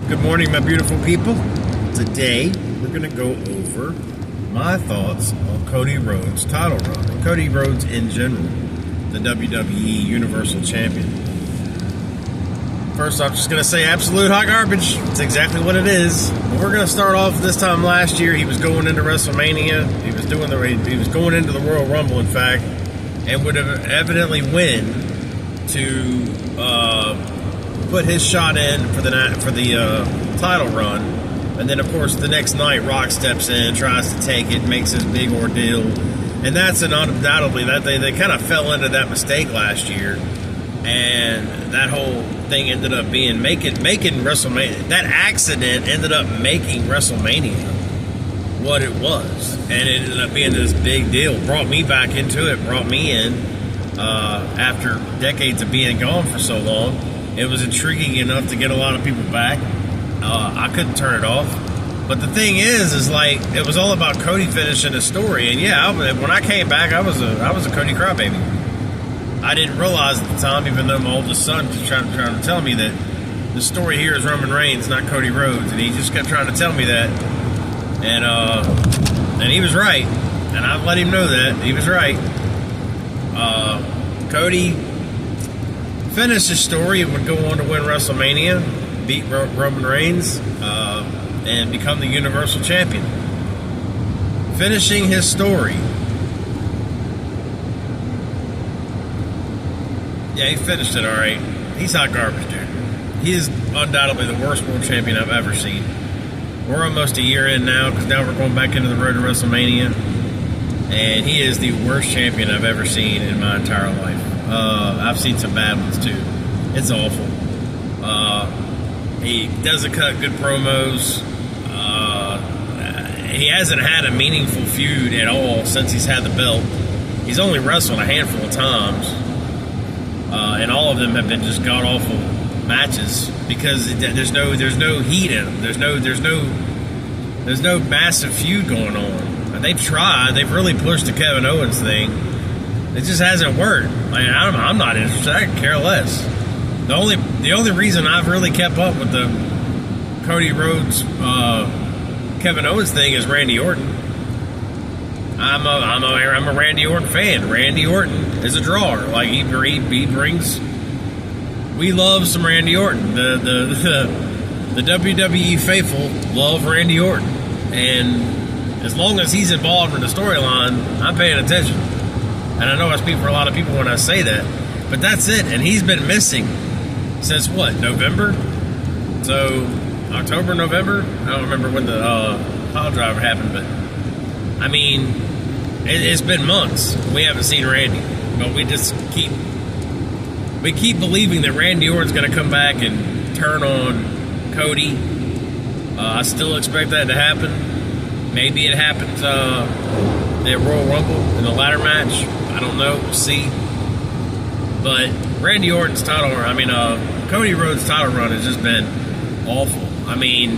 Good morning, my beautiful people. Today, we're going to go over my thoughts on Cody Rhodes' title run. And Cody Rhodes in general, the WWE Universal Champion. First, I'm just going to say absolute hot garbage. It's exactly what it is. But we're going to start off this time last year. He was going into WrestleMania. He was going into the Royal Rumble, in fact, and would have evidently win to put his shot in for the title run. And then, of course, the next night, Rock steps in, tries to take it, makes this big ordeal. And that's undoubtedly that they kind of fell into that mistake last year. And that whole thing ended up being making WrestleMania. That accident ended up making WrestleMania what it was. And it ended up being this big deal. Brought me back into it, brought me in after decades of being gone for so long. It was intriguing enough to get a lot of people back. I couldn't turn it off. But the thing is like, it was all about Cody finishing his story. And yeah, when I came back, I was a Cody crybaby. I didn't realize at the time, even though my oldest son was trying to tell me that the story here is Roman Reigns, not Cody Rhodes. And he just kept trying to tell me that. And he was right. And I've let him know that. He was right. Cody finished his story and would go on to win WrestleMania, beat Roman Reigns, and become the Universal Champion. Finishing his story. Yeah, he finished it all right. He's hot garbage, dude. He is undoubtedly the worst world champion I've ever seen. We're almost a year in now, because now we're going back into the road to WrestleMania, and he is the worst champion I've ever seen in my entire life. I've seen some bad ones too. It's awful. He doesn't cut good promos. He hasn't had a meaningful feud at all since he's had the belt. He's only wrestled a handful of times, and all of them have been just god awful matches because there's no heat in them. There's no massive feud going on. They've tried. They've really pushed the Kevin Owens thing. It just hasn't worked. I'm not interested. I could care less. The only reason I've really kept up with the Cody Rhodes, Kevin Owens thing is Randy Orton. I'm a Randy Orton fan. Randy Orton is a drawer. Like he brings. We love some Randy Orton. The WWE faithful love Randy Orton, and as long as he's involved in the storyline, I'm paying attention. And I know I speak for a lot of people when I say that. But that's it. And he's been missing since what? November? So, October, November? I don't remember when the pile driver happened. But, I mean, it's been months. We haven't seen Randy. But we just keep believing that Randy Orton's going to come back and turn on Cody. I still expect that to happen. Maybe it happens at Royal Rumble in the ladder match. I don't know. We'll see. But Randy Orton's title run, Cody Rhodes' title run has just been awful. I mean,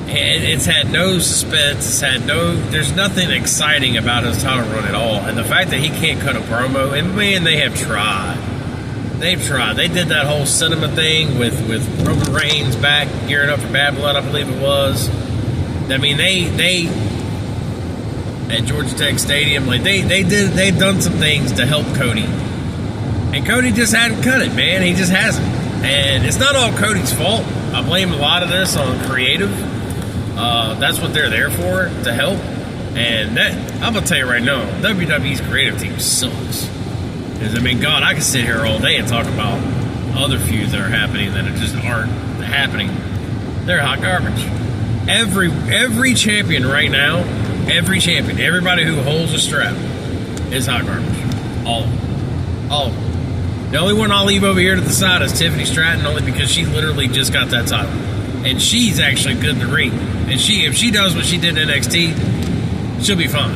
it's had no suspense. There's nothing exciting about his title run at all. And the fact that he can't cut a promo, and man, they have tried. They've tried. They did that whole cinema thing with Roman Reigns back gearing up for Bad Blood, I believe it was. I mean, they at Georgia Tech Stadium, like they've done some things to help Cody, and Cody just hadn't cut it, man. He just hasn't, and it's not all Cody's fault. I blame a lot of this on creative. That's what they're there for, to help. And that, I'm gonna tell you right now, WWE's creative team sucks. Because God, I can sit here all day and talk about other feuds that are happening that just aren't happening. They're hot garbage. Every champion right now. Every champion, everybody who holds a strap is hot garbage. All of them. All of them. The only one I'll leave over here to the side is Tiffany Stratton, only because she literally just got that title. And she's actually good in the ring. And if she does what she did in NXT, she'll be fine.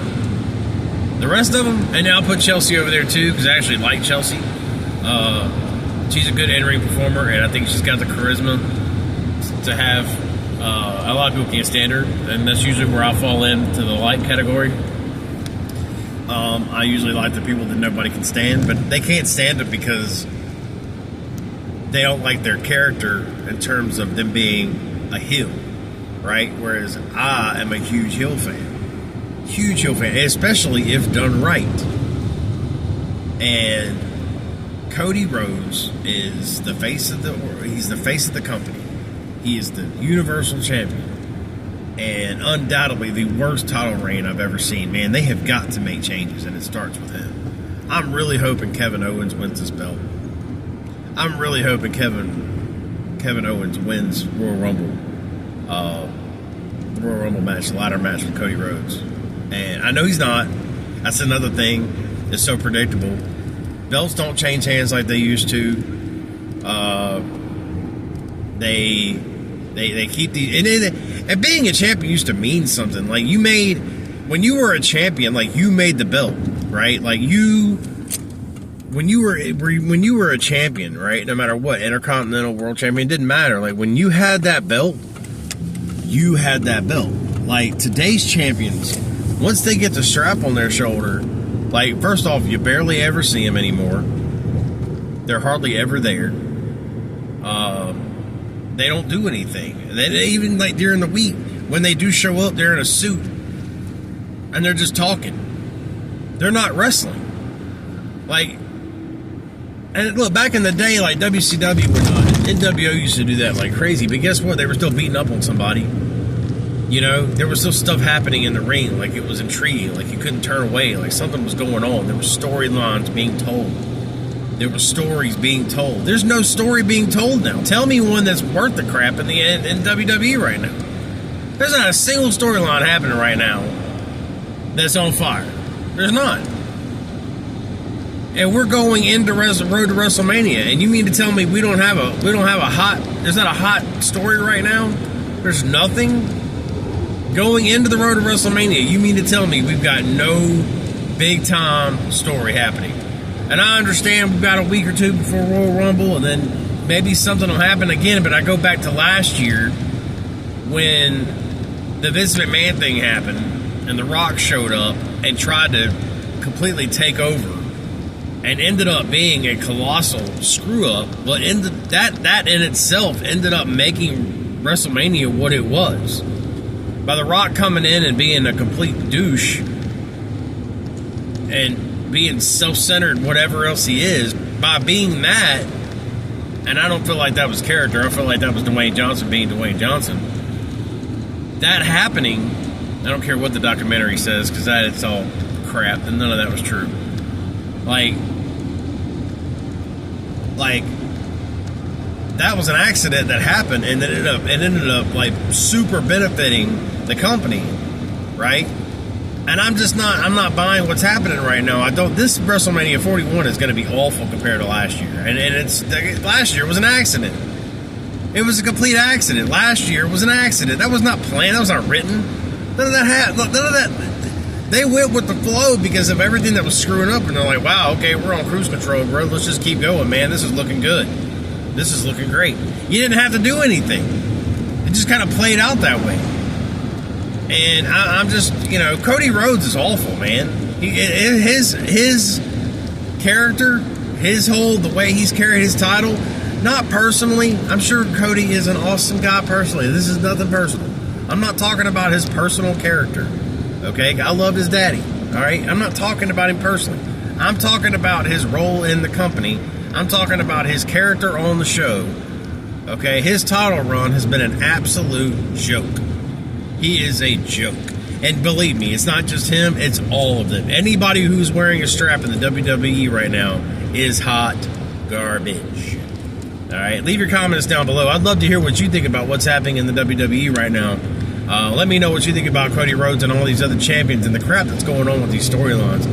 The rest of them, and I'll put Chelsea over there too, because I actually like Chelsea. She's a good in-ring performer, and I think she's got the charisma to have. A lot of people can't stand her, and that's usually where I fall into the like category. I usually like the people that nobody can stand, but they can't stand it because they don't like their character in terms of them being a heel, right? Whereas I am a huge heel fan. Huge heel fan, especially if done right. And Cody Rhodes is the face of the company. He is the Universal Champion. And undoubtedly the worst title reign I've ever seen. Man, they have got to make changes, and it starts with him. I'm really hoping Kevin Owens wins this belt. I'm really hoping Kevin Owens wins Royal Rumble. The Royal Rumble match, the ladder match with Cody Rhodes. And I know he's not. That's another thing that's so predictable. Belts don't change hands like they used to. They keep the and being a champion used to mean something. Like when you were a champion, like you made the belt, right? Like when you were a champion, right? No matter what, Intercontinental, World Champion, it didn't matter. Like when you had that belt, you had that belt. Like today's champions, once they get the strap on their shoulder, like first off, you barely ever see them anymore. They're hardly ever there. They don't do anything. They even like during the week when they do show up, they're in a suit and they're just talking. They're not wrestling. Like, and look, back in the day, like WCW NWO used to do that like crazy. But guess what? They were still beating up on somebody. You know, there was still stuff happening in the ring. Like it was intriguing. Like you couldn't turn away. Like something was going on. There were storylines being told. There were stories being told. There's no story being told now. Tell me one that's worth the crap in WWE right now. There's not a single storyline happening right now that's on fire. There's not. And we're going into road to WrestleMania, and you mean to tell me we don't have a there's not a hot story right now? There's nothing going into the road to WrestleMania. You mean to tell me we've got no big time story happening? And I understand we've got a week or two before Royal Rumble, and then maybe something will happen again. But I go back to last year when the Vince McMahon thing happened, and The Rock showed up and tried to completely take over, and ended up being a colossal screw up. But that in itself ended up making WrestleMania what it was. By The Rock coming in and being a complete douche and being self-centered, whatever else he is, by being that, and I don't feel like that was character. I feel like that was Dwayne Johnson being Dwayne Johnson. That happening, I don't care what the documentary says, because it's all crap, and none of that was true. Like that was an accident that happened, and it ended up like super benefiting the company, right? And I'm not buying what's happening right now. This WrestleMania 41 is going to be awful compared to last year. And last year was an accident. It was a complete accident. Last year was an accident. That was not planned. That was not written. None of that. They went with the flow because of everything that was screwing up. And they're like, wow, okay, we're on cruise control, bro. Let's just keep going, man. This is looking good. This is looking great. You didn't have to do anything. It just kind of played out that way. And I'm just, Cody Rhodes is awful, man. His character, the way he's carried his title, not personally. I'm sure Cody is an awesome guy personally. This is nothing personal. I'm not talking about his personal character, okay? I love his daddy, all right? I'm not talking about him personally. I'm talking about his role in the company. I'm talking about his character on the show, okay? His title run has been an absolute joke. He is a joke. And believe me, it's not just him, it's all of them. Anybody who's wearing a strap in the WWE right now is hot garbage. All right, leave your comments down below. I'd love to hear what you think about what's happening in the WWE right now. Let me know what you think about Cody Rhodes and all these other champions and the crap that's going on with these storylines.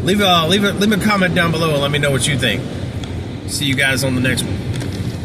Leave a comment down below and let me know what you think. See you guys on the next one.